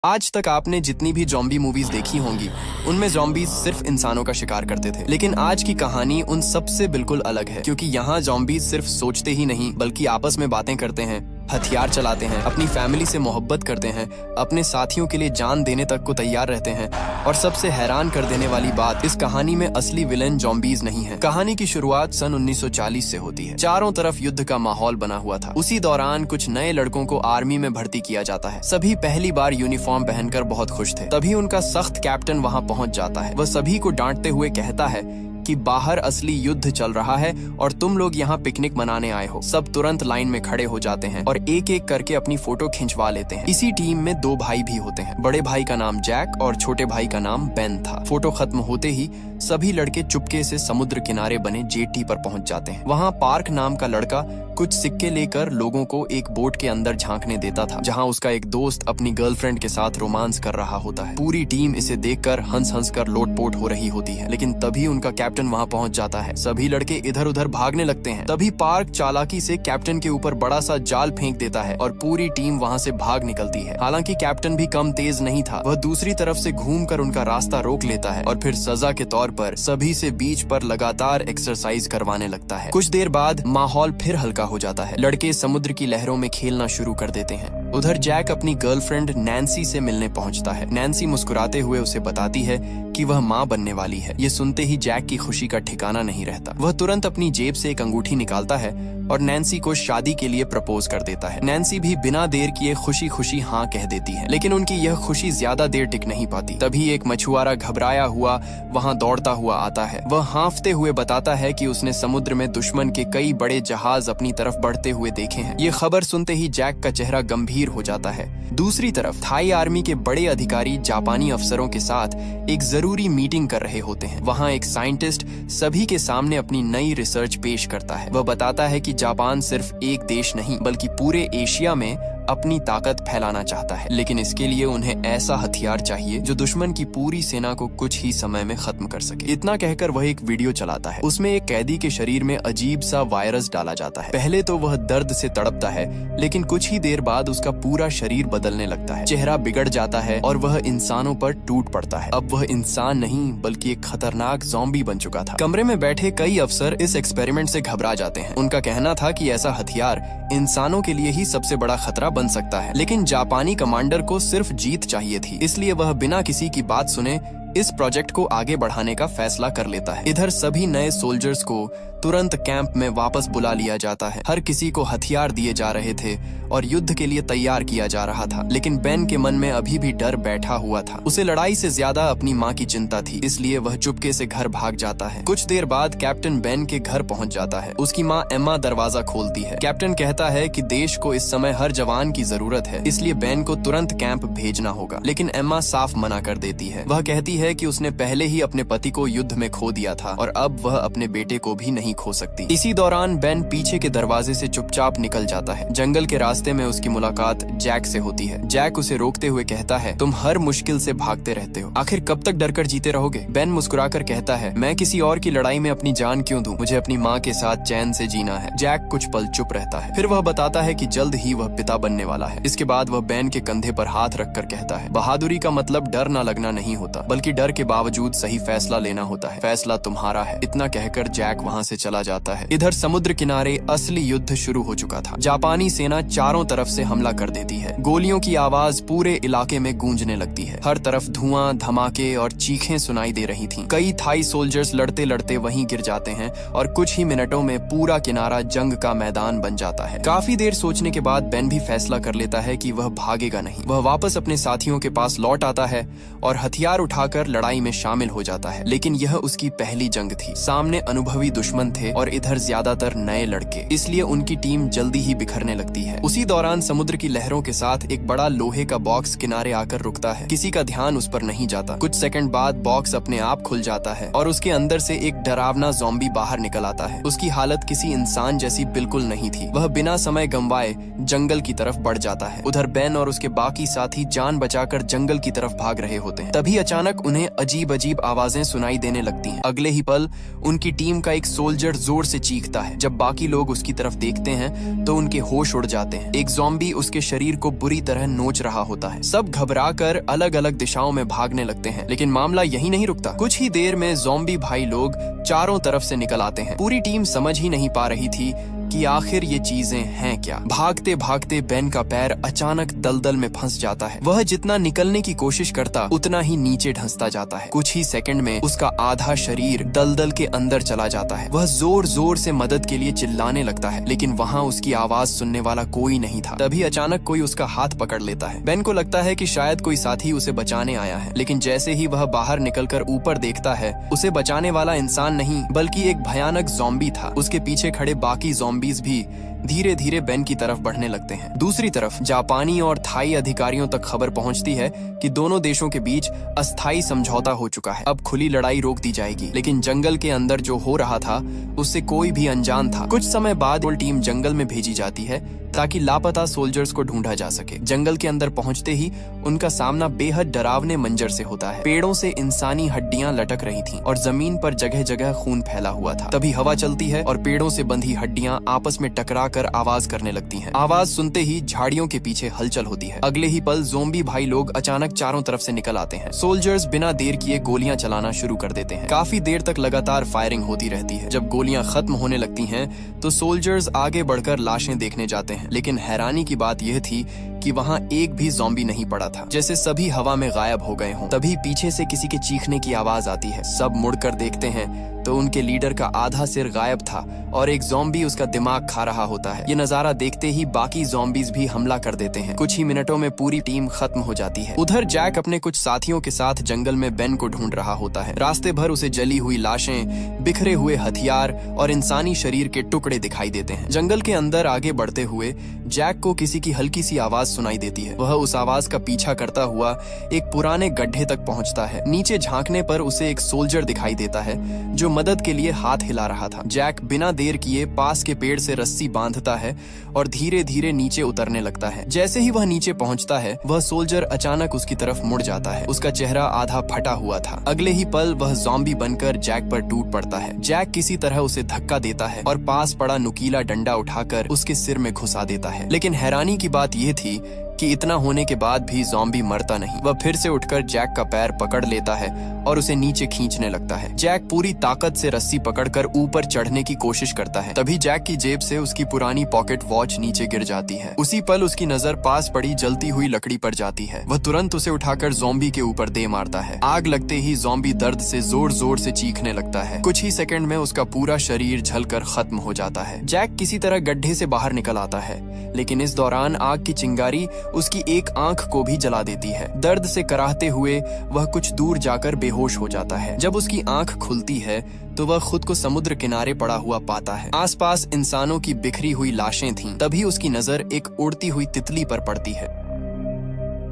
आज तक आपने जितनी भी ज़ॉम्बी मूवीज देखी होंगी उनमें ज़ॉम्बीज सिर्फ इंसानों का शिकार करते थे, लेकिन आज की कहानी उन सब से बिल्कुल अलग है। क्योंकि यहाँ ज़ॉम्बीज सिर्फ सोचते ही नहीं बल्कि आपस में बातें करते हैं, हथियार चलाते हैं, अपनी फैमिली से मोहब्बत करते हैं, अपने साथियों के लिए जान देने तक को तैयार रहते हैं। और सबसे हैरान कर देने वाली बात, इस कहानी में असली विलेन ज़ॉम्बीज नहीं है। कहानी की शुरुआत सन 1940 से होती है। चारों तरफ युद्ध का माहौल बना हुआ था। उसी दौरान कुछ नए लड़कों को आर्मी में भर्ती किया जाता है। सभी पहली बार यूनिफॉर्म पहनकर बहुत खुश थे। तभी उनका सख्त कैप्टन वहाँ पहुँच जाता है। वह सभी को डांटते हुए कहता है कि बाहर असली युद्ध चल रहा है और तुम लोग यहाँ पिकनिक मनाने आए हो। सब तुरंत लाइन में खड़े हो जाते हैं और एक एक करके अपनी फोटो खिंचवा लेते हैं। इसी टीम में दो भाई भी होते हैं। बड़े भाई का नाम जैक और छोटे भाई का नाम बेन था। फोटो खत्म होते ही सभी लड़के चुपके से समुद्र किनारे बने जेटी पर पहुंच जाते हैं। वहाँ पार्क नाम का लड़का कुछ सिक्के लेकर लोगों को एक बोट के अंदर झांकने देता था, जहाँ उसका एक दोस्त अपनी गर्लफ्रेंड के साथ रोमांस कर रहा होता है। पूरी टीम इसे देखकर हंस हंस कर लोटपोट हो रही होती है, लेकिन तभी उनका कैप्टन वहाँ पहुंच जाता है। सभी लड़के इधर उधर भागने लगते हैं। तभी पार्क चालाकी से कैप्टन के ऊपर बड़ा सा जाल फेंक देता है और पूरी टीम वहाँ से भाग निकलती है। हालांकि कैप्टन भी कम तेज नहीं था। वह दूसरी तरफ से घूमकर उनका रास्ता रोक लेता है और फिर सजा के तौर पर सभी से बीच पर लगातार एक्सरसाइज करवाने लगता है। कुछ देर बाद माहौल फिर हल्का हो जाता है। लड़के समुद्र की लहरों में खेलना शुरू कर देते हैं। उधर जैक अपनी गर्लफ्रेंड नैन्सी से मिलने पहुंचता है। नैन्सी मुस्कुराते हुए उसे बताती है कि वह मां बनने वाली है। ये सुनते ही जैक की खुशी का ठिकाना नहीं रहता। वह तुरंत अपनी जेब से एक अंगूठी निकालता है और नैन्सी को शादी के लिए प्रपोज कर देता है। नैन्सी भी बिना देर किए खुशी खुशी हाँ कह देती है, लेकिन उनकी यह खुशी ज्यादा देर टिक नहीं पाती। तभी एक मछुआरा घबराया हुआ वहाँ दौड़ता हुआ आता है। वह हांफते हुए बताता है कि उसने समुद्र में दुश्मन के कई बड़े जहाज अपनी तरफ बढ़ते हुए देखे हैं। ये खबर सुनते ही जैक का चेहरा गंभीर हो जाता है। दूसरी तरफ थाई आर्मी के बड़े अधिकारी जापानी अफसरों के साथ एक जरूरी मीटिंग कर रहे होते हैं। वहाँ एक साइंटिस्ट सभी के सामने अपनी नई रिसर्च पेश करता है। वह बताता है कि जापान सिर्फ एक देश नहीं बल्कि पूरे एशिया में अपनी ताकत फैलाना चाहता है, लेकिन इसके लिए उन्हें ऐसा हथियार चाहिए जो दुश्मन की पूरी सेना को कुछ ही समय में खत्म कर सके। इतना कहकर वह एक वीडियो चलाता है। उसमें एक कैदी के शरीर में अजीब सा वायरस डाला जाता है। पहले तो वह दर्द से तड़पता है, लेकिन कुछ ही देर बाद उसका पूरा शरीर बदलने लगता है। चेहरा बिगड़ जाता है और वह इंसानों पर टूट पड़ता है। अब वह इंसान नहीं बल्कि एक खतरनाक ज़ॉम्बी बन चुका था। कमरे में बैठे कई अफसर इस एक्सपेरिमेंट से घबरा जाते हैं। उनका कहना था कि ऐसा हथियार इंसानों के लिए ही सबसे बड़ा खतरा बन सकता है, लेकिन जापानी कमांडर को सिर्फ जीत चाहिए थी। इसलिए वह बिना किसी की बात सुने इस प्रोजेक्ट को आगे बढ़ाने का फैसला कर लेता है। इधर सभी नए सोल्जर्स को तुरंत कैंप में वापस बुला लिया जाता है। हर किसी को हथियार दिए जा रहे थे और युद्ध के लिए तैयार किया जा रहा था, लेकिन बेन के मन में अभी भी डर बैठा हुआ था। उसे लड़ाई से ज्यादा अपनी माँ की चिंता थी, इसलिए वह चुपके से घर भाग जाता है। कुछ देर बाद कैप्टन बेन के घर पहुंच जाता है। उसकी माँ एम्मा दरवाजा खोलती है। कैप्टन कहता है कि देश को इस समय हर जवान की जरूरत है, इसलिए बेन को तुरंत कैंप भेजना होगा। लेकिन एम्मा साफ मना कर देती है। वह कहती है कि उसने पहले ही अपने पति को युद्ध में खो दिया था और अब वह अपने बेटे को भी नहीं खो सकती। इसी दौरान बेन पीछे के दरवाजे से चुपचाप निकल जाता है। जंगल के रास्ते में उसकी मुलाकात जैक से होती है। जैक उसे रोकते हुए कहता है, तुम हर मुश्किल से भागते रहते हो, आखिर कब तक डरकर जीते रहोगे? बेन मुस्कुराकर कहता है, मैं किसी और की लड़ाई में अपनी जान क्यों दूं? मुझे अपनी माँ के साथ चैन से जीना है। जैक कुछ पल चुप रहता है, फिर वह बताता है कि जल्द ही वह पिता बनने वाला है। इसके बाद वह बेन के कंधे पर हाथ रखकर कहता है, बहादुरी का मतलब डर न लगना नहीं होता, बल्कि डर के बावजूद सही फैसला लेना होता है। फैसला तुम्हारा है। इतना कहकर जैक वहाँ से चला जाता है। इधर समुद्र किनारे असली युद्ध शुरू हो चुका था। जापानी सेना चारों तरफ से हमला कर देती है। गोलियों की आवाज पूरे इलाके में गूंजने लगती है। हर तरफ धुआं, धमाके और चीखें सुनाई दे रही थीं। कई थाई सोल्जर्स लड़ते लड़ते वहीं गिर जाते हैं और कुछ ही मिनटों में पूरा किनारा जंग का मैदान बन जाता है। काफी देर सोचने के बाद बेन भी फैसला कर लेता है कि वह भागेगा नहीं। वह वापस अपने साथियों के पास लौट आता है और हथियार उठाकर लड़ाई में शामिल हो जाता है। लेकिन यह उसकी पहली जंग थी। सामने अनुभवी दुश्मन थे और इधर ज्यादातर नए लड़के, इसलिए उनकी टीम जल्दी ही बिखरने लगती है। उसी दौरान समुद्र की लहरों के साथ एक बड़ा लोहे का बॉक्स किनारे आकर रुकता है। किसी का ध्यान उस पर नहीं जाता। कुछ सेकंड बाद बॉक्स अपने आप खुल जाता है और उसके अंदर से एक डरावना ज़ॉम्बी बाहर निकल आता है। उसकी हालत किसी इंसान जैसी बिल्कुल नहीं थी। वह बिना समय गंवाए जंगल की तरफ बढ़ जाता है। उधर बेन और उसके बाकी साथी जान बचाकर जंगल की तरफ भाग रहे होते हैं। तभी अचानक उन्हें अजीब अजीब आवाजें सुनाई देने लगती हैं। अगले ही पल उनकी टीम का एक सोल्जर जोर से चीखता है। जब बाकी लोग उसकी तरफ देखते हैं तो उनके होश उड़ जाते हैं। एक ज़ॉम्बी उसके शरीर को बुरी तरह नोच रहा होता है। सब घबराकर अलग अलग दिशाओं में भागने लगते हैं, लेकिन मामला यही नहीं रुकता। कुछ ही देर में ज़ॉम्बी भाई लोग चारों तरफ से निकल आते हैं। पूरी टीम समझ ही नहीं पा रही थी कि आखिर ये चीजें हैं क्या। भागते भागते बेन का पैर अचानक दलदल में फंस जाता है। वह जितना निकलने की कोशिश करता उतना ही नीचे धंसता जाता है। कुछ ही सेकंड में उसका आधा शरीर दलदल के अंदर चला जाता है। वह जोर जोर से मदद के लिए चिल्लाने लगता है, लेकिन वहाँ उसकी आवाज सुनने वाला कोई नहीं था। तभी अचानक कोई उसका हाथ पकड़ लेता है। बेन को लगता है कि शायद कोई साथी उसे बचाने आया है, लेकिन जैसे ही वह बाहर निकलकर ऊपर देखता है, उसे बचाने वाला इंसान नहीं बल्कि एक भयानक ज़ॉम्बी था। उसके पीछे खड़े बाकी ज़ॉम्बीज भी धीरे धीरे बेन की तरफ बढ़ने लगते हैं। दूसरी तरफ जापानी और थाई अधिकारियों तक खबर पहुंचती है कि दोनों देशों के बीच अस्थायी समझौता हो चुका है। अब खुली लड़ाई रोक दी जाएगी, लेकिन जंगल के अंदर जो हो रहा था उससे कोई भी अनजान था। कुछ समय बाद वो टीम जंगल में भेजी जाती है ताकि लापता सोल्जर्स को ढूंढा जा सके। जंगल के अंदर पहुंचते ही उनका सामना बेहद डरावने मंजर से होता है। पेड़ों से इंसानी हड्डियां लटक रही थीं और जमीन पर जगह जगह खून फैला हुआ था। तभी हवा चलती है और पेड़ों से बंधी हड्डियां आपस में टकराकर आवाज करने लगती हैं। आवाज सुनते ही झाड़ियों के पीछे हलचल होती है। अगले ही पल ज़ॉम्बी भाई लोग अचानक चारों तरफ से निकल आते हैं। सोल्जर्स बिना देर किए गोलियां चलाना शुरू कर देते हैं। काफी देर तक लगातार फायरिंग होती रहती है। जब गोलियां खत्म होने लगती हैं तो सोल्जर्स आगे बढ़कर लाशें देखने जाते हैं, लेकिन हैरानी की बात यह थी कि वहाँ एक भी ज़ॉम्बी नहीं पड़ा था, जैसे सभी हवा में गायब हो गए हों। तभी पीछे से किसी के चीखने की आवाज आती है। सब मुड़कर देखते हैं तो उनके लीडर का आधा सिर गायब था और एक ज़ॉम्बी उसका दिमाग खा रहा होता है। ये नजारा देखते ही बाकी ज़ॉम्बीज भी हमला कर देते हैं। कुछ ही मिनटों में पूरी टीम खत्म हो जाती है। उधर जैक अपने कुछ साथियों के साथ जंगल में बेन को ढूंढ रहा होता है। रास्ते भर उसे जली हुई लाशें, बिखरे हुए हथियार और इंसानी शरीर के टुकड़े दिखाई देते हैं। जंगल के अंदर आगे बढ़ते हुए जैक को किसी की हल्की सी आवाज सुनाई देती है। वह उस आवाज का पीछा करता हुआ एक पुराने गड्ढे तक पहुंचता है। नीचे झांकने पर उसे एक सोल्जर दिखाई देता है जो मदद के लिए हाथ हिला रहा था। जैक बिना देर किए पास के पेड़ से रस्सी बांधता है और धीरे धीरे नीचे उतरने लगता है। जैसे ही वह नीचे पहुंचता है, वह सोल्जर अचानक उसकी तरफ मुड़ जाता है। उसका चेहरा आधा फटा हुआ था। अगले ही पल वह ज़ॉम्बी बनकर जैक पर टूट पड़ता है। जैक किसी तरह उसे धक्का देता है और पास पड़ा नुकीला डंडा उठाकर उसके सिर में घुसा देता है। लेकिन हैरानी की बात यह थी कि इतना होने के बाद भी ज़ॉम्बी मरता नहीं। वह फिर से उठकर जैक का पैर पकड़ लेता है और उसे नीचे खींचने लगता है। जैक पूरी ताकत से रस्सी पकड़कर ऊपर चढ़ने की कोशिश करता है। तभी जैक की जेब से उसकी पुरानी पॉकेट वॉच नीचे गिर जाती है। उसी पल उसकी नजर पास पड़ी जलती हुई लकड़ी पर जाती है। वह तुरंत उसे उठाकर ज़ॉम्बी के ऊपर दे मारता है। आग लगते ही ज़ॉम्बी दर्द से जोर जोर से चीखने लगता है। कुछ ही सेकंड में उसका पूरा शरीर जलकर खत्म हो जाता है। जैक किसी तरह गड्ढे से बाहर निकल आता है, लेकिन इस दौरान आग की चिंगारी उसकी एक आंख को भी जला देती है। दर्द से कराहते हुए वह कुछ दूर जाकर बेहोश हो जाता है। जब उसकी आंख खुलती है तो वह खुद को समुद्र किनारे पड़ा हुआ पाता है। आसपास इंसानों की बिखरी हुई लाशें थीं। तभी उसकी नजर एक उड़ती हुई तितली पर पड़ती है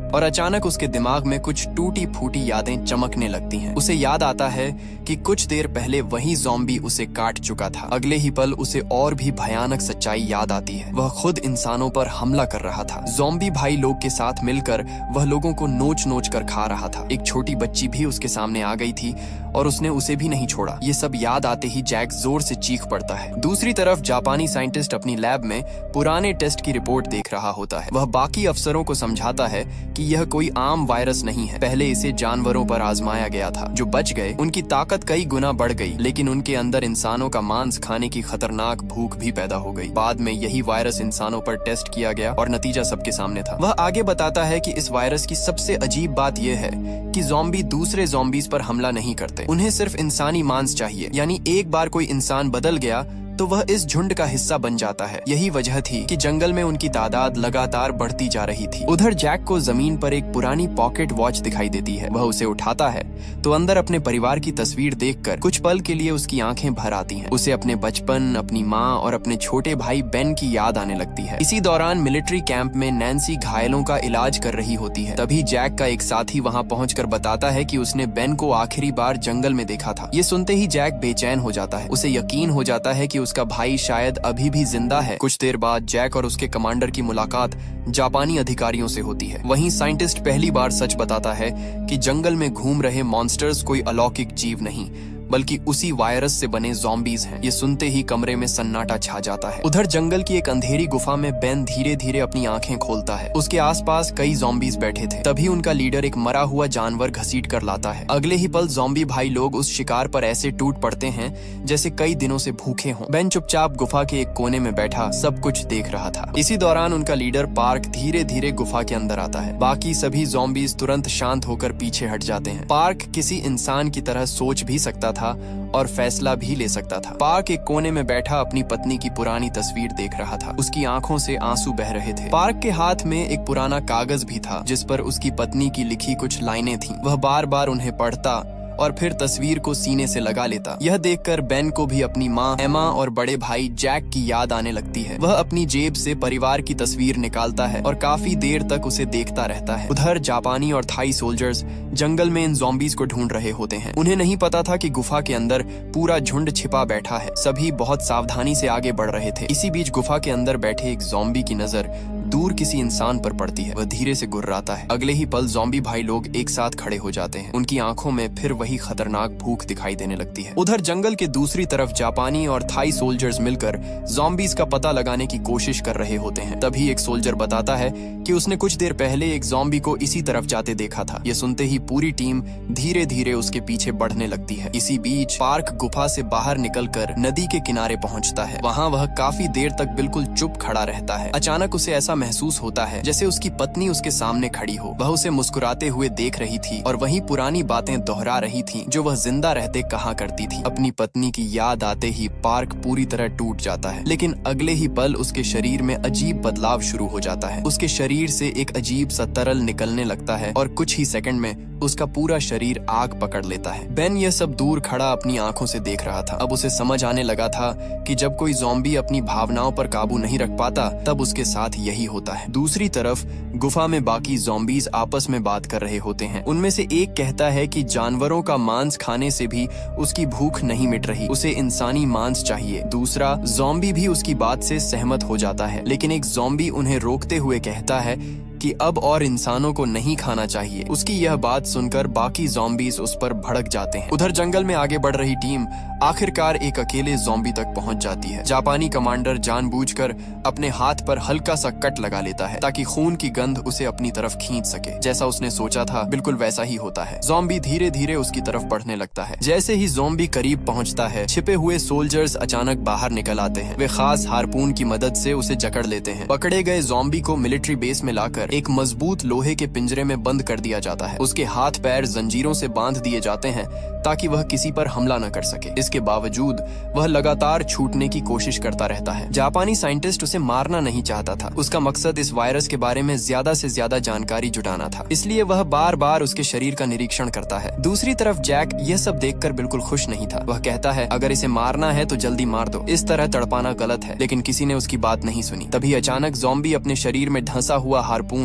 और अचानक उसके दिमाग में कुछ टूटी फूटी यादें चमकने लगती हैं। उसे याद आता है कि कुछ देर पहले वही ज़ॉम्बी उसे काट चुका था। अगले ही पल उसे और भी भयानक सच्चाई याद आती है। वह खुद इंसानों पर हमला कर रहा था। ज़ॉम्बी भाई लोग के साथ मिलकर वह लोगों को नोच नोच कर खा रहा था। एक छोटी बच्ची भी उसके सामने आ गई थी और उसने उसे भी नहीं छोड़ा। ये सब याद आते ही जैक जोर से चीख पड़ता है। दूसरी तरफ जापानी साइंटिस्ट अपनी लैब में पुराने टेस्ट की रिपोर्ट देख रहा होता है। वह बाकी अफसरों को समझाता है कि यह कोई आम वायरस नहीं है। पहले इसे जानवरों पर आजमाया गया था। जो बच गए उनकी ताकत कई गुना बढ़ गई, लेकिन उनके अंदर इंसानों का मांस खाने की खतरनाक भूख भी पैदा हो गई। बाद में यही वायरस इंसानों पर टेस्ट किया गया और नतीजा सबके सामने था। वह आगे बताता है कि इस वायरस की सबसे अजीब बात यह है कि ज़ॉम्बी दूसरे ज़ॉम्बीज पर हमला नहीं करते। उन्हें सिर्फ इंसानी मांस चाहिए। यानी एक बार कोई इंसान बदल गया तो वह इस झुंड का हिस्सा बन जाता है। यही वजह थी कि जंगल में उनकी तादाद लगातार बढ़ती जा रही थी। उधर जैक को जमीन पर एक पुरानी पॉकेट वॉच दिखाई देती है। वह उसे उठाता है तो अंदर अपने परिवार की तस्वीर देखकर कुछ पल के लिए उसकी आंखें भर आती हैं। उसे अपने बचपन, अपनी माँ और अपने छोटे भाई बेन की याद आने लगती है। इसी दौरान मिलिट्री कैंप में नैन्सी घायलों का इलाज कर रही होती है। तभी जैक का एक साथी वहाँ पहुंचकर बताता है कि उसने बेन को आखिरी बार जंगल में देखा था। ये सुनते ही जैक बेचैन हो जाता है। उसे यकीन हो जाता है कि उसका भाई शायद अभी भी जिंदा है। कुछ देर बाद जैक और उसके कमांडर की मुलाकात जापानी अधिकारियों से होती है। वहीं साइंटिस्ट पहली बार सच बताता है कि जंगल में घूम रहे मॉन्स्टर्स कोई अलौकिक जीव नहीं बल्कि उसी वायरस से बने ज़ॉम्बीज हैं। ये सुनते ही कमरे में सन्नाटा छा जाता है। उधर जंगल की एक अंधेरी गुफा में बेन धीरे धीरे अपनी आंखें खोलता है। उसके आसपास कई ज़ॉम्बीज बैठे थे। तभी उनका लीडर एक मरा हुआ जानवर घसीट कर लाता है। अगले ही पल ज़ॉम्बी भाई लोग उस शिकार पर ऐसे टूट पड़ते हैं जैसे कई दिनों से भूखे हों। बेन चुपचाप गुफा के एक कोने में बैठा सब कुछ देख रहा था। इसी दौरान उनका लीडर पार्क धीरे धीरे गुफा के अंदर आता है। बाकी सभी ज़ॉम्बीज तुरंत शांत होकर पीछे हट जाते हैं। पार्क किसी इंसान की तरह सोच भी सकता था और फैसला भी ले सकता था। पार्क एक कोने में बैठा अपनी पत्नी की पुरानी तस्वीर देख रहा था। उसकी आंखों से आंसू बह रहे थे। पार्क के हाथ में एक पुराना कागज भी था जिस पर उसकी पत्नी की लिखी कुछ लाइनें थीं। वह बार बार उन्हें पढ़ता और फिर तस्वीर को सीने से लगा लेता। यह देखकर बेन को भी अपनी माँ एमा और बड़े भाई जैक की याद आने लगती है। वह अपनी जेब से परिवार की तस्वीर निकालता है और काफी देर तक उसे देखता रहता है। उधर जापानी और थाई सोल्जर्स जंगल में इन ज़ॉम्बीज को ढूंढ रहे होते हैं। उन्हें नहीं पता था कि गुफा के अंदर पूरा झुंड छिपा बैठा है। सभी बहुत सावधानी से आगे बढ़ रहे थे। इसी बीच गुफा के अंदर बैठे एक ज़ॉम्बी की नजर दूर किसी इंसान पर पड़ती है। वह धीरे से गुर्राता है। अगले ही पल ज़ॉम्बी भाई लोग एक साथ खड़े हो जाते हैं। उनकी आंखों में फिर वही खतरनाक भूख दिखाई देने लगती है। उधर जंगल के दूसरी तरफ जापानी और थाई सोल्जर्स मिलकर ज़ॉम्बीज का पता लगाने की कोशिश कर रहे होते हैं। तभी एक सोल्जर बताता है कि उसने कुछ देर पहले एक ज़ॉम्बी को इसी तरफ जाते देखा था। ये सुनते ही पूरी टीम धीरे धीरे उसके पीछे बढ़ने लगती है। इसी बीच पार्क गुफा से बाहर निकलकर नदी के किनारे पहुंचता है। वहां वह काफी देर तक बिल्कुल चुप खड़ा रहता है। अचानक उसे ऐसा महसूस होता है जैसे उसकी पत्नी उसके सामने खड़ी हो। वह उसे मुस्कुराते हुए देख रही थी और वही पुरानी बातें दोहरा रही थी जो वह जिंदा रहते कहा करती थी। अपनी पत्नी की याद आते ही पार्क पूरी तरह टूट जाता है। लेकिन अगले ही पल उसके शरीर में अजीब बदलाव शुरू हो जाता है। उसके शरीर से एक अजीब सा तरल निकलने लगता है और कुछ ही सेकंड में उसका पूरा शरीर आग पकड़ लेता है। बेन यह सब दूर खड़ा अपनी आंखों से देख रहा था। अब उसे समझ आने लगा था कि जब कोई ज़ॉम्बी अपनी भावनाओं पर काबू नहीं रख पाता तब उसके साथ यही होता है। दूसरी तरफ गुफा में बाकी ज़ॉम्बीज आपस में बात कर रहे होते हैं। उनमें से एक कहता है कि जानवरों का मांस खाने से भी उसकी भूख नहीं मिट रही, उसे इंसानी मांस चाहिए। दूसरा ज़ॉम्बी भी उसकी बात से सहमत हो जाता है। लेकिन एक ज़ॉम्बी उन्हें रोकते हुए कहता है कि अब और इंसानों को नहीं खाना चाहिए। उसकी यह बात सुनकर बाकी ज़ॉम्बीज उस पर भड़क जाते हैं। उधर जंगल में आगे बढ़ रही टीम आखिरकार एक अकेले ज़ॉम्बी तक पहुंच जाती है। जापानी कमांडर जानबूझकर अपने हाथ पर हल्का सा कट लगा लेता है ताकि खून की गंध उसे अपनी तरफ खींच सके। जैसा उसने सोचा था बिल्कुल वैसा ही होता है। ज़ॉम्बी धीरे धीरे उसकी तरफ बढ़ने लगता है। जैसे ही ज़ॉम्बी करीब पहुंचता है छिपे हुए सोल्जर्स अचानक बाहर निकल आते हैं। वे खास हारपून की मदद से उसे जकड़ लेते हैं। पकड़े गए ज़ॉम्बी को मिलिट्री बेस में लाकर एक मजबूत लोहे के पिंजरे में बंद कर दिया जाता है। उसके हाथ पैर जंजीरों से बांध दिए जाते हैं ताकि वह किसी पर हमला न कर सके। इसके बावजूद वह लगातार छूटने की कोशिश करता रहता है। जापानी साइंटिस्ट उसे मारना नहीं चाहता था। उसका मकसद इस वायरस के बारे में ज्यादा से ज्यादा जानकारी जुटाना था, इसलिए वह बार बार उसके शरीर का निरीक्षण करता है। दूसरी तरफ जैक यह सब देखकर बिल्कुल खुश नहीं था। वह कहता है अगर इसे मारना है तो जल्दी मार दो, इस तरह तड़पाना गलत है। लेकिन किसी ने उसकी बात नहीं सुनी। तभी अचानक ज़ॉम्बी अपने शरीर में धंसा हुआ हारपून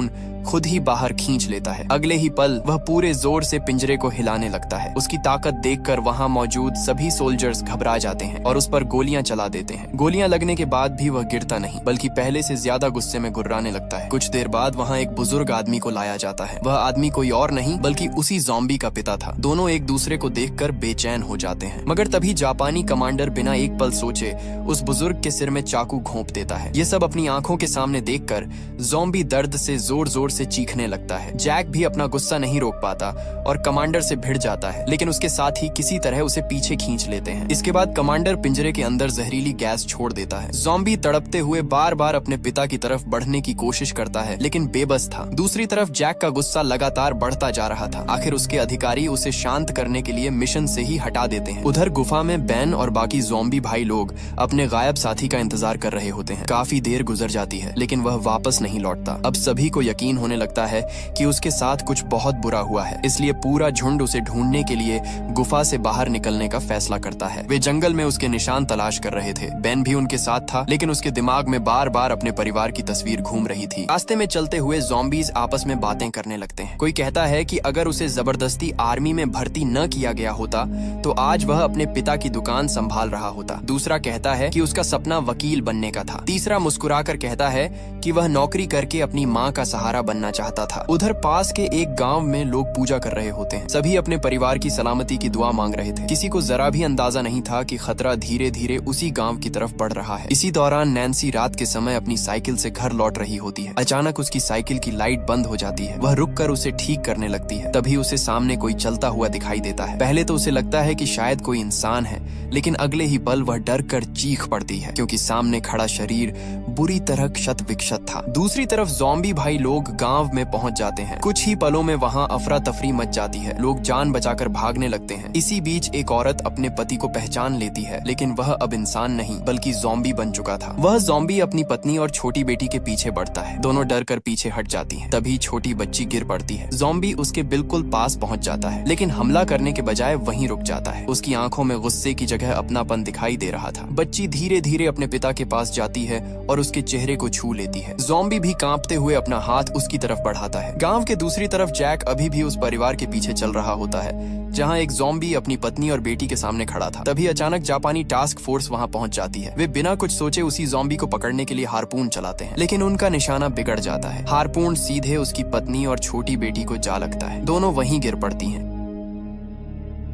खुद ही बाहर खींच लेता है। अगले ही पल वह पूरे जोर से पिंजरे को हिलाने लगता है। उसकी ताकत देखकर वहां मौजूद सभी सोल्जर्स घबरा जाते हैं और उस पर गोलियां चला देते हैं। गोलियां लगने के बाद भी वह गिरता नहीं बल्कि पहले से ज्यादा गुस्से में गुर्राने लगता है। कुछ देर बाद वहां एक बुजुर्ग आदमी को लाया जाता है। वह आदमी कोई और नहीं बल्कि उसी ज़ॉम्बी का पिता था। दोनों एक दूसरे को देखकर बेचैन हो जाते हैं। मगर तभी जापानी कमांडर बिना एक पल सोचे उस बुजुर्ग के सिर में चाकू घोंप देता है। ये सब अपनी आंखों के सामने देखकर ज़ॉम्बी दर्द से जोर जोर से चीखने लगता है। जैक भी अपना गुस्सा नहीं रोक पाता और कमांडर से भिड़ जाता है, लेकिन उसके साथ ही किसी तरह उसे पीछे खींच लेते हैं। इसके बाद कमांडर पिंजरे के अंदर जहरीली गैस छोड़ देता है। ज़ॉम्बी तड़पते हुए बार बार अपने पिता की तरफ बढ़ने की कोशिश करता है लेकिन बेबस था। दूसरी तरफ जैक का गुस्सा लगातार बढ़ता जा रहा था। आखिर उसके अधिकारी उसे शांत करने के लिए मिशन से ही हटा देते हैं। उधर गुफा में बेन और बाकी ज़ॉम्बी भाई लोग अपने गायब साथी का इंतजार कर रहे होते हैं। काफी देर गुजर जाती है लेकिन वह वापस नहीं लौटता। अब सभी को यकीन होने लगता है कि उसके साथ कुछ बहुत बुरा हुआ है, इसलिए पूरा झुंड उसे ढूंढने के लिए गुफा से बाहर निकलने का फैसला करता है। वे जंगल में उसके निशान तलाश कर रहे थे। बेन भी उनके साथ था, लेकिन उसके दिमाग में बार बार अपने परिवार की तस्वीर घूम रही थी। रास्ते में चलते हुए ज़ॉम्बीज आपस में बातें करने लगते हैं। कोई कहता है कि अगर उसे जबरदस्ती आर्मी में भर्ती न किया गया होता तो आज वह अपने पिता की दुकान संभाल रहा होता। दूसरा कहता है कि उसका सपना वकील बनने का था। तीसरा मुस्कुराकर कहता है कि वह नौकरी करके अपनी माँ का सहारा बनना चाहता था। उधर पास के एक गांव में लोग पूजा कर रहे होते हैं। सभी अपने परिवार की सलामती की दुआ मांग रहे थे। किसी को जरा भी अंदाजा नहीं था कि खतरा धीरे धीरे उसी गांव की तरफ बढ़ रहा है। इसी दौरान नैन्सी रात के समय अपनी साइकिल से घर लौट रही होती है। अचानक उसकी साइकिल की लाइट बंद हो जाती है। वह रुककर उसे ठीक करने लगती है। तभी उसे सामने कोई चलता हुआ दिखाई देता है। पहले तो उसे लगता है कि शायद कोई इंसान है, लेकिन अगले ही पल वह डर कर चीख पड़ती है, क्योंकि सामने खड़ा शरीर बुरी तरह क्षत विक्षत था। दूसरी तरफ ज़ॉम्बी भाई लोग गांव में पहुंच जाते हैं। कुछ ही पलों में वहां अफरा तफरी मच जाती है। लोग जान बचाकर भागने लगते हैं। इसी बीच एक औरत अपने पति को पहचान लेती है, लेकिन वह अब इंसान नहीं बल्कि ज़ॉम्बी बन चुका था। वह ज़ॉम्बी अपनी पत्नी और छोटी बेटी के पीछे बढ़ता है। दोनों डर कर पीछे हट जाती हैं। तभी छोटी बच्ची गिर पड़ती है। ज़ॉम्बी उसके बिल्कुल पास पहुंच जाता है, लेकिन हमला करने के बजाय वहीं रुक जाता है। उसकी आंखों में गुस्से की जगह अपनापन दिखाई दे रहा था। बच्ची धीरे धीरे अपने पिता के पास जाती है और उसके चेहरे को छू लेती है। ज़ॉम्बी भी कांपते हुए अपना हाथ उसकी तरफ बढ़ाता है। गांव के दूसरी तरफ जैक अभी भी उस परिवार के पीछे चल रहा होता है, जहां एक ज़ॉम्बी अपनी पत्नी और बेटी के सामने खड़ा था। तभी अचानक जापानी टास्क फोर्स वहां पहुंच जाती है। वे बिना कुछ सोचे उसी ज़ॉम्बी को पकड़ने के लिए हारपून चलाते हैं, लेकिन उनका निशाना बिगड़ जाता है। हारपून सीधे उसकी पत्नी और छोटी बेटी को जा लगता है। दोनों वहीं गिर पड़ती हैं।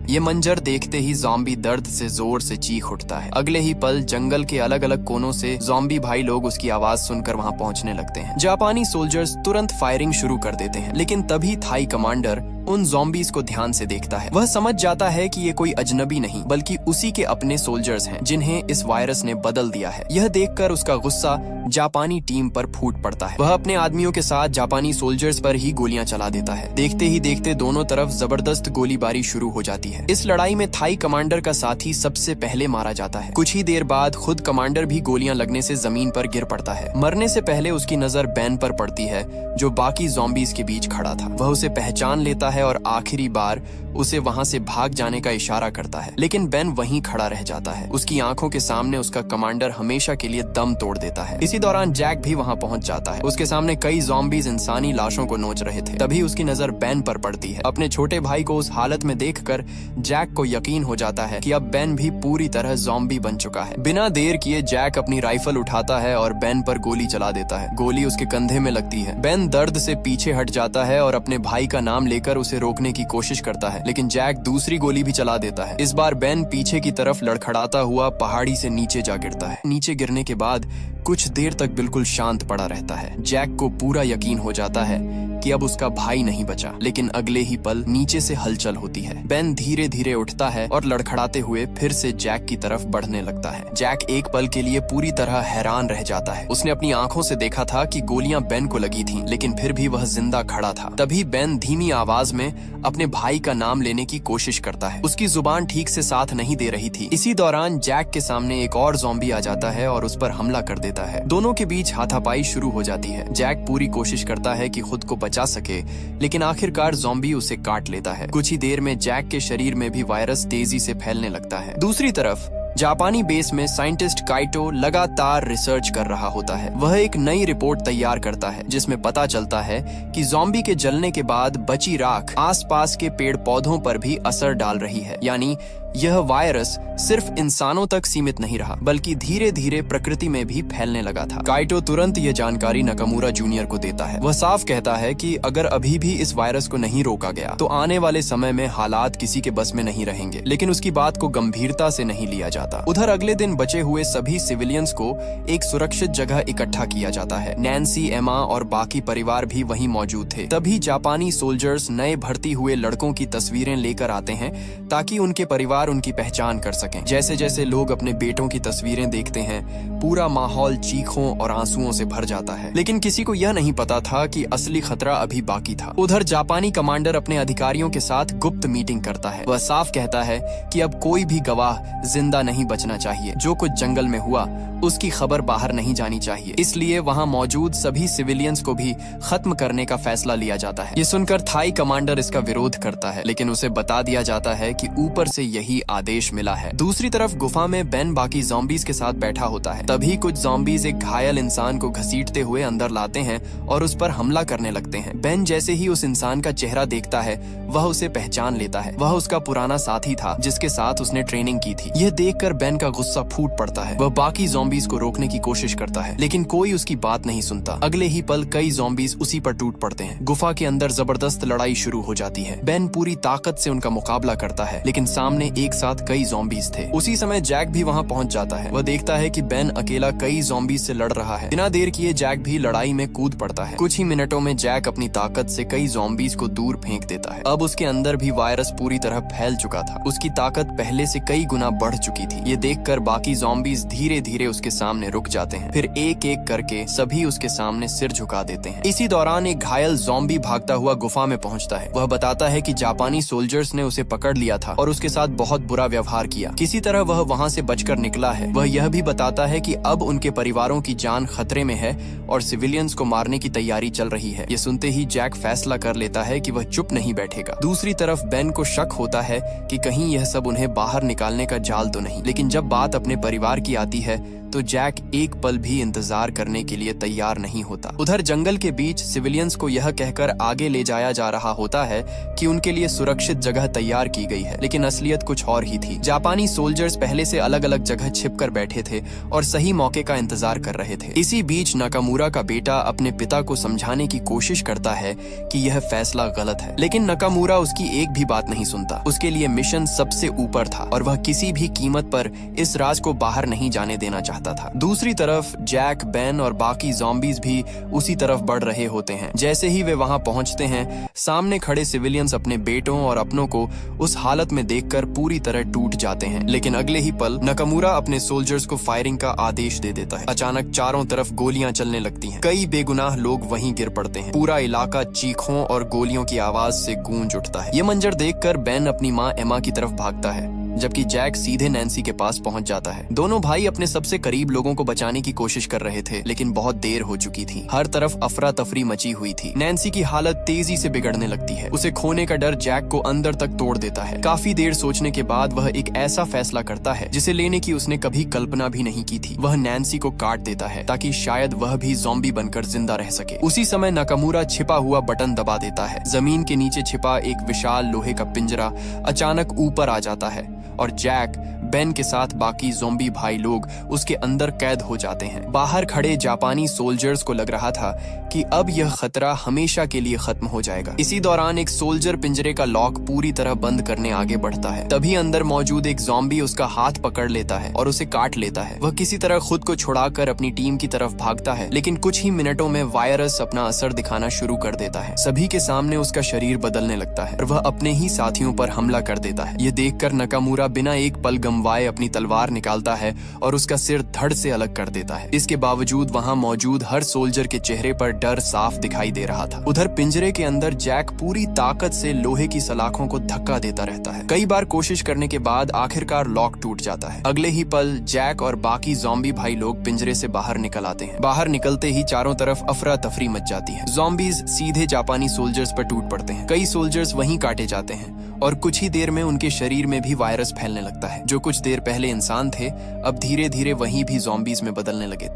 ये मंजर देखते ही ज़ॉम्बी दर्द से जोर से चीख उठता है। अगले ही पल जंगल के अलग अलग कोनों से ज़ॉम्बी भाई लोग उसकी आवाज सुनकर वहां पहुंचने लगते हैं। जापानी सोल्जर्स तुरंत फायरिंग शुरू कर देते हैं, लेकिन तभी थाई कमांडर उन ज़ॉम्बीज को ध्यान से देखता है। वह समझ जाता है कि ये कोई अजनबी नहीं बल्कि उसी के अपने सोल्जर्स हैं, जिन्हें इस वायरस ने बदल दिया है। यह देखकर उसका गुस्सा जापानी टीम पर फूट पड़ता है। वह अपने आदमियों के साथ जापानी सोल्जर्स पर ही गोलियां चला देता है। देखते ही देखते दोनों तरफ जबरदस्त गोलीबारी शुरू हो जाती है। इस लड़ाई में थाई कमांडर का साथी सबसे पहले मारा जाता है। कुछ ही देर बाद खुद कमांडर भी गोलियां लगने से जमीन पर गिर पड़ता है। मरने से पहले उसकी नजर बेन पर पड़ती है, जो बाकी ज़ॉम्बीज के बीच खड़ा था। वह उसे पहचान लेता है और आखिरी बार उसे वहां से भाग जाने का इशारा करता है, लेकिन बेन वहीं खड़ा रह जाता है। उसकी आंखों के सामने उसका कमांडर हमेशा के लिए दम तोड़ देता है। इसी दौरान जैक भी वहां पहुंच जाता है। उसके सामने कई ज़ॉम्बीज इंसानी लाशों को नोच रहे थे। तभी उसकी नजर बेन पर पड़ती है। अपने छोटे भाई को उस हालत में देखकर जैक को यकीन हो जाता है कि अब बेन भी पूरी तरह ज़ॉम्बी बन चुका है। बिना देर किए जैक अपनी राइफल उठाता है और बेन पर गोली चला देता है। गोली उसके कंधे में लगती है। बेन दर्द से पीछे हट जाता है और अपने भाई का नाम लेकर उसे रोकने की कोशिश करता है, लेकिन जैक दूसरी गोली भी चला देता है। इस बार बेन पीछे की तरफ लड़खड़ाता हुआ पहाड़ी से नीचे जा गिरता है। नीचे गिरने के बाद कुछ देर तक बिल्कुल शांत पड़ा रहता है। जैक को पूरा यकीन हो जाता है कि अब उसका भाई नहीं बचा, लेकिन अगले ही पल नीचे से हलचल होती है। बेन धीरे धीरे उठता है और लड़खड़ाते हुए फिर से जैक की तरफ बढ़ने लगता है। जैक एक पल के लिए पूरी तरह हैरान रह जाता है। उसने अपनी आंखों से देखा था कि गोलियां बेन को लगी थीं, लेकिन फिर भी वह जिंदा खड़ा था। तभी बेन धीमी आवाज में अपने भाई का नाम लेने की कोशिश करता है। उसकी जुबान ठीक से साथ नहीं दे रही थी। इसी दौरान जैक के सामने एक और ज़ॉम्बी आ जाता है और उस पर हमला कर देता है। दोनों के बीच हाथापाई शुरू हो जाती है। जैक पूरी कोशिश करता है कि खुद को बचा सके, लेकिन आखिरकार ज़ॉम्बी उसे काट लेता है। कुछ ही देर में जैक के शरीर में भी वायरस तेजी से फैलने लगता है। दूसरी तरफ जापानी बेस में साइंटिस्ट काइटो लगातार रिसर्च कर रहा होता है। वह एक नई रिपोर्ट तैयार करता है, जिसमें पता चलता है कि ज़ॉम्बी के जलने के बाद बची राख आसपास के पेड़ पौधों पर भी असर डाल रही है। यानी यह वायरस सिर्फ इंसानों तक सीमित नहीं रहा, बल्कि धीरे धीरे प्रकृति में भी फैलने लगा था। काइटो तुरंत यह जानकारी नाकामुरा जूनियर को देता है। वह साफ कहता है कि अगर अभी भी इस वायरस को नहीं रोका गया तो आने वाले समय में हालात किसी के बस में नहीं रहेंगे, लेकिन उसकी बात को गंभीरता से नहीं लिया जाता। उधर अगले दिन बचे हुए सभी सिविलियंस को एक सुरक्षित जगह इकट्ठा किया जाता है। नैन्सी, एमा और बाकी परिवार भी वहीं मौजूद थे। तभी जापानी सोल्जर्स नए भर्ती हुए लड़कों की तस्वीरें लेकर आते हैं ताकि उनके परिवार परिवार उनकी पहचान कर सकें। जैसे जैसे लोग अपने बेटों की तस्वीरें देखते हैं, पूरा माहौल चीखों और आंसुओं से भर जाता है। लेकिन किसी को यह नहीं पता था कि असली खतरा अभी बाकी था। उधर जापानी कमांडर अपने अधिकारियों के साथ गुप्त मीटिंग करता है। वह साफ कहता है कि अब कोई भी गवाह जिंदा नहीं बचना चाहिए। जो कुछ जंगल में हुआ उसकी खबर बाहर नहीं जानी चाहिए। इसलिए वहां मौजूद सभी सिविलियंस को भी खत्म करने का फैसला लिया जाता है। ये सुनकर थाई कमांडर इसका विरोध करता है, लेकिन उसे बता दिया जाता है कि ऊपर से यही आदेश मिला है। दूसरी तरफ गुफा में बेन बाकी ज़ॉम्बीज के साथ बैठा होता है। तभी कुछ ज़ॉम्बीज एक घायल इंसान को घसीटते हुए अंदर लाते हैं और उस पर हमला करने लगते हैं। बेन जैसे ही उस इंसान का चेहरा देखता है वह उसे पहचान लेता है। वह उसका पुराना साथी था जिसके साथ उसने ट्रेनिंग की थी। यह देखकर बेन का गुस्सा फूट पड़ता है। वह बाकी ज़ॉम्बीज को रोकने की कोशिश करता है, लेकिन कोई उसकी बात नहीं सुनता। अगले ही पल कई ज़ॉम्बीज उसी पर टूट पड़ते हैं। गुफा के अंदर जबरदस्त लड़ाई शुरू हो जाती है। बेन पूरी ताकत से उनका मुकाबला करता है, लेकिन सामने एक साथ कई ज़ॉम्बीज थे। उसी समय जैक भी वहां पहुंच जाता है। वह देखता है कि बेन अकेला कई ज़ॉम्बीज से लड़ रहा है। बिना देर किए जैक भी लड़ाई में कूद पड़ता है। कुछ ही मिनटों में जैक अपनी ताकत से कई ज़ॉम्बीज को दूर फेंक देता है। अब उसके अंदर भी वायरस पूरी तरह फैल चुका था। उसकी ताकत पहले से कई गुना बढ़ चुकी थी। ये देखकर बाकी ज़ॉम्बीज धीरे धीरे उसके सामने रुक जाते हैं। फिर एक एक करके सभी उसके सामने सिर झुका देते हैं। इसी दौरान एक घायल ज़ॉम्बी भागता हुआ गुफा में पहुंचता है। वह बताता है कि जापानी सोल्जर्स ने उसे पकड़ लिया था और उसके साथ बहुत बुरा व्यवहार किया। किसी तरह वह वहां से बचकर निकला है। वह यह भी बताता है कि अब उनके परिवारों की जान खतरे में है और सिविलियंस को मारने की तैयारी चल रही है। ये सुनते ही जैक फैसला कर लेता है कि वह चुप नहीं बैठेगा। दूसरी तरफ बेन को शक होता है कि कहीं यह सब उन्हें बाहर निकालने का जाल तो नहीं। लेकिन जब बात अपने परिवार की आती है तो जैक एक पल भी इंतजार करने के लिए तैयार नहीं होता। उधर जंगल के बीच सिविलियंस को यह कहकर आगे ले जाया जा रहा होता है कि उनके लिए सुरक्षित जगह तैयार की गई है, लेकिन असलियत कुछ और ही थी। जापानी सोल्जर्स पहले से अलग अलग जगह छिपकर बैठे थे और सही मौके का इंतजार कर रहे थे। इसी बीच नाकामुरा का बेटा अपने पिता को समझाने की कोशिश करता है कि यह फैसला गलत है, लेकिन नाकामुरा उसकी एक भी बात नहीं सुनता। उसके लिए मिशन सबसे ऊपर था और वह किसी भी कीमत पर इस राज को बाहर नहीं जाने देना चाहता था। दूसरी तरफ जैक, बेन और बाकी ज़ॉम्बीज भी उसी तरफ बढ़ रहे होते हैं। जैसे ही वे वहां पहुंचते हैं, सामने खड़े सिविलियंस अपने बेटों और अपनों को उस हालत में देखकर पूरी तरह टूट जाते हैं। लेकिन अगले ही पल नाकामुरा अपने सोल्जर्स को फायरिंग का आदेश दे देता है। अचानक चारों तरफ गोलियां चलने लगती हैं। कई बेगुनाह लोग वहीं गिर पड़ते हैं। पूरा इलाका चीखों और गोलियों की आवाज से गूंज उठता है। ये मंजर देखकर बेन अपनी माँ एमा की तरफ भागता है, जबकि जैक सीधे नैन्सी के पास पहुंच जाता है। दोनों भाई अपने सबसे करीब लोगों को बचाने की कोशिश कर रहे थे, लेकिन बहुत देर हो चुकी थी। हर तरफ अफरा तफरी मची हुई थी। नैन्सी की हालत तेजी से बिगड़ने लगती है। उसे खोने का डर जैक को अंदर तक तोड़ देता है। काफी देर सोचने के बाद वह एक ऐसा फैसला करता है जिसे लेने की उसने कभी कल्पना भी नहीं की थी। वह नैन्सी को काट देता है ताकि शायद वह भी ज़ॉम्बी बनकर जिंदा रह सके। उसी समय नाकामुरा छिपा हुआ बटन दबा देता है। जमीन के नीचे छिपा एक विशाल लोहे का पिंजरा अचानक ऊपर आ जाता है और जैक, बेन के साथ बाकी ज़ॉम्बी भाई लोग उसके अंदर कैद हो जाते हैं। बाहर खड़े जापानी सोल्जर्स को लग रहा था कि अब यह खतरा हमेशा के लिए खत्म हो जाएगा। इसी दौरान एक सोल्जर पिंजरे का लॉक पूरी तरह बंद करने आगे बढ़ता है। तभी अंदर मौजूद एक ज़ॉम्बी उसका हाथ पकड़ लेता है और उसे काट लेता है। वह किसी तरह खुद को छुड़ाकर अपनी टीम की तरफ भागता है, लेकिन कुछ ही मिनटों में वायरस अपना असर दिखाना शुरू कर देता है। सभी के सामने उसका शरीर बदलने लगता है और वह अपने ही साथियों पर हमला कर देता है। ये देखकर नाकामुरा बिना एक पल गंवाए अपनी तलवार निकालता है और उसका सिर धड़ से अलग कर देता है। इसके बावजूद वहां मौजूद हर सोल्जर के चेहरे पर डर साफ दिखाई दे रहा था। उधर पिंजरे के अंदर जैक पूरी ताकत से लोहे की सलाखों को धक्का देता रहता है। कई बार कोशिश करने के बाद आखिरकार लॉक टूट जाता है। अगले ही पल जैक और बाकी ज़ॉम्बी भाई लोग पिंजरे से बाहर निकल आते हैं। बाहर निकलते ही चारों तरफ अफरा तफरी मच जाती है। ज़ॉम्बीज सीधे जापानी सोल्जर्स पर टूट पड़ते हैं। कई सोल्जर्स वहीं काटे जाते हैं और कुछ ही देर में उनके शरीर में भी वायरस फैलने लगता है। जो कुछ देर पहले इंसान थे अब धीरे धीरे वहीं भी ज़ॉम्बीज में बदलने लगे।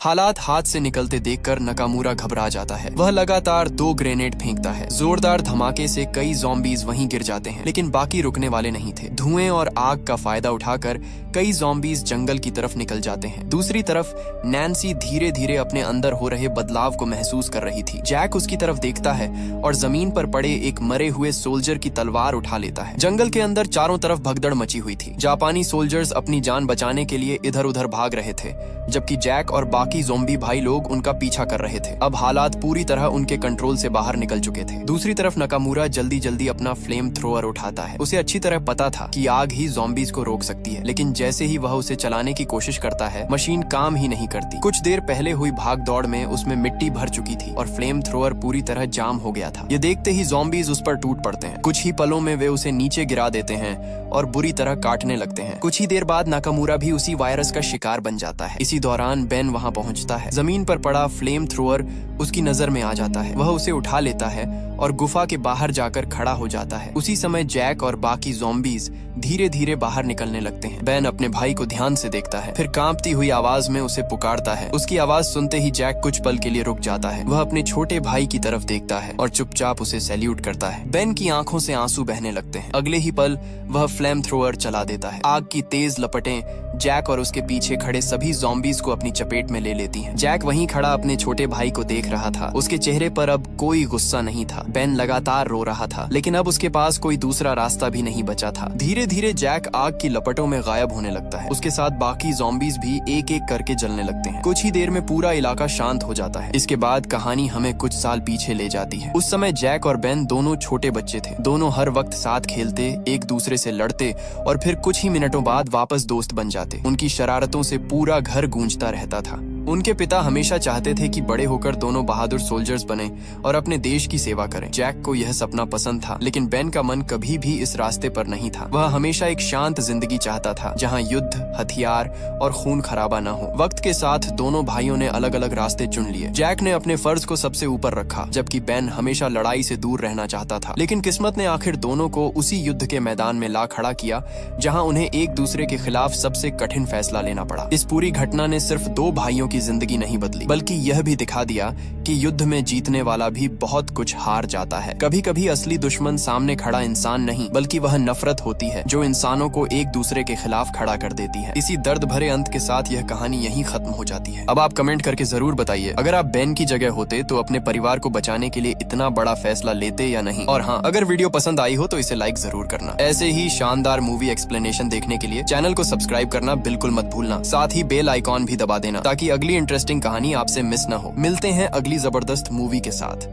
हालात हाथ से निकलते देखकर नाकामुरा घबरा जाता है। वह लगातार 2 ग्रेनेड फेंकता है। जोरदार धमाके से कई ज़ॉम्बीज वहीं गिर जाते हैं, लेकिन बाकी रुकने वाले नहीं थे। धुएं और आग का फायदा उठाकर कई ज़ॉम्बीज जंगल की तरफ निकल जाते हैं। दूसरी तरफ नैन्सी धीरे धीरे अपने अंदर हो रहे बदलाव को महसूस कर रही थी। जैक उसकी तरफ देखता है और जमीन पर पड़े एक मरे हुए सोल्जर की तलवार उठा लेता है। जंगल के अंदर चारों तरफ भगदड़ मची हुई थी। जापानी सोल्जर्स अपनी जान बचाने के लिए इधर उधर भाग रहे थे, जबकि जैक और बाकी बाकी ज़ॉम्बी भाई लोग उनका पीछा कर रहे थे। अब हालात पूरी तरह उनके कंट्रोल से बाहर निकल चुके थे। दूसरी तरफ नाकामुरा जल्दी जल्दी अपना फ्लेम थ्रोअर उठाता है। उसे अच्छी तरह पता था कि आग ही ज़ॉम्बीज को रोक सकती है, लेकिन जैसे ही वह उसे चलाने की कोशिश करता है, मशीन काम ही नहीं करती। कुछ देर पहले हुई भाग दौड़ में उसमें मिट्टी भर चुकी थी और फ्लेम थ्रोअर पूरी तरह जाम हो गया था। ये देखते ही ज़ॉम्बीज उस पर टूट पड़ते हैं। कुछ ही पलों में वे उसे नीचे गिरा देते हैं और बुरी तरह काटने लगते हैं। कुछ ही देर बाद नाकामुरा भी उसी वायरस का शिकार बन जाता है। इसी दौरान बेन वहां पहुंचता है। जमीन पर पड़ा फ्लेम थ्रोअर उसकी नजर में आ जाता है। वह उसे उठा लेता है और गुफा के बाहर जाकर खड़ा हो जाता है। उसी समय जैक और बाकी ज़ॉम्बीज धीरे धीरे बाहर निकलने लगते हैं। बेन अपने भाई को ध्यान से देखता है, फिर कांपती हुई आवाज में उसे पुकारता है। उसकी आवाज सुनते ही जैक कुछ पल के लिए रुक जाता है। वह अपने छोटे भाई की तरफ देखता है और चुपचाप उसे सैल्यूट करता है। बेन की आंखों से आंसू बहने लगते हैं। अगले ही पल वह फ्लेम थ्रोअर चला देता है। आग की तेज लपटें जैक और उसके पीछे खड़े सभी ज़ॉम्बीज को अपनी चपेट में ले लेती हैं। जैक वहीं खड़ा अपने छोटे भाई को देख रहा था। उसके चेहरे पर अब कोई गुस्सा नहीं था। बेन लगातार रो रहा था, लेकिन अब उसके पास कोई दूसरा रास्ता भी नहीं बचा था। धीरे धीरे जैक आग की लपटों में गायब होने लगता है। उसके साथ बाकी ज़ॉम्बीज भी एक एक करके जलने लगते हैं। कुछ ही देर में पूरा इलाका शांत हो जाता है। इसके बाद कहानी हमें कुछ साल पीछे ले जाती है। उस समय जैक और बेन दोनों छोटे बच्चे थे। दोनों हर वक्त साथ खेलते, एक दूसरे से लड़ते और फिर कुछ ही मिनटों बाद वापस दोस्त बन जाते। उनकी शरारतों से पूरा घर गूंजता रहता था। उनके पिता हमेशा चाहते थे कि बड़े होकर दोनों बहादुर सोल्जर्स बने और अपने देश की सेवा करें। जैक को यह सपना पसंद था, लेकिन बेन का मन कभी भी इस रास्ते पर नहीं था। वह हमेशा एक शांत जिंदगी चाहता था, जहां युद्ध, हथियार और खून खराबा न हो। वक्त के साथ दोनों भाइयों ने अलग अलग रास्ते चुन लिए। जैक ने अपने फर्ज को सबसे ऊपर रखा, जबकि बेन हमेशा लड़ाई से दूर रहना चाहता था। लेकिन किस्मत ने आखिर दोनों को उसी युद्ध के मैदान में ला खड़ा किया, जहाँ उन्हें एक दूसरे के खिलाफ सबसे कठिन फैसला लेना पड़ा। इस पूरी घटना ने सिर्फ दो भाइयों की जिंदगी नहीं बदली, बल्कि यह भी दिखा दिया कि युद्ध में जीतने वाला भी बहुत कुछ हार जाता है। कभी कभी असली दुश्मन सामने खड़ा इंसान नहीं, बल्कि वह नफरत होती है जो इंसानों को एक दूसरे के खिलाफ खड़ा कर देती है। इसी दर्द भरे अंत के साथ यह कहानी यहीं खत्म हो जाती है। अब आप कमेंट करके जरूर बताइए, अगर आप बेन की जगह होते तो अपने परिवार को बचाने के लिए इतना बड़ा फैसला लेते या नहीं। और हाँ, अगर वीडियो पसंद आई हो तो इसे लाइक जरूर करना। ऐसे ही शानदार मूवी एक्सप्लेनेशन देखने के लिए चैनल को सब्सक्राइब करना बिल्कुल मत भूलना। साथ ही बेल आइकॉन भी दबा देना, ताकि अगली इंटरेस्टिंग कहानी आपसे मिस न हो। मिलते हैं अगली जबरदस्त मूवी के साथ।